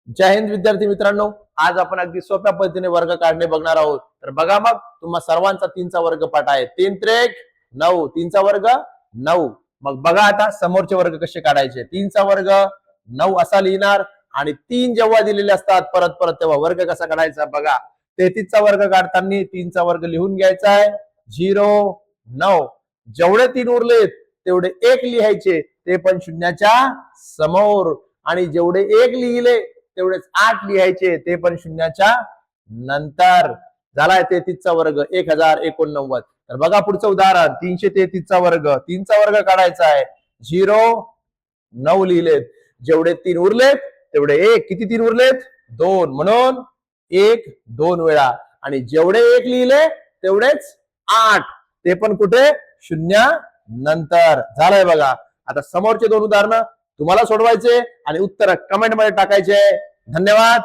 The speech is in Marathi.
जय हिंद विद्यार्थी मित्रांनो, आज आपण अगदी सोप्या पद्धतीने वर्ग काढणे बघणार आहोत. तर बघा मग तुम्हा सर्वांचा 3चा वर्ग पाठ आहे. 3 त्रिक 9, 3चा वर्ग 9. मग बघा आता समोरचे वर्ग कसे काढायचे. 3चा वर्ग 9 असा लिहिणार आणि 3 जेव्हा दिलेले असतात परत परत तेव्हा वर्ग कसा काढायचा बघा. 33चा वर्ग काढताना 3चा वर्ग लिहून घ्यायचा आहे 0 9. जेवढे 3 उरलेत तेवढे 1 लिहायचे, ते पण शून्याच्या समोर. आणि जेवढे 1 लिहिले तेवढेच 8 लिहायचे, ते पण शून्याच्या नंतर. झालाय 33चा वर्ग 1089. तर बघा पुढचं उदाहरण 333चा वर्ग. 3चा वर्ग काढायचा आहे 0 9 लिहिलेत. जेवढे 3 उरलेत तेवढे 1. किती 3 उरलेत 2, म्हणून 1 2 वेळा. आणि जेवढे 1 लिहिले तेवढेच 8, ते पण कुठे शून्या नंतर. झालंय बघा. आता समोरचे 2 उदाहरणं तुम्हाला सोडवायचे आणि उत्तर कमेंट मध्ये टाकायचे. धन्यवाद.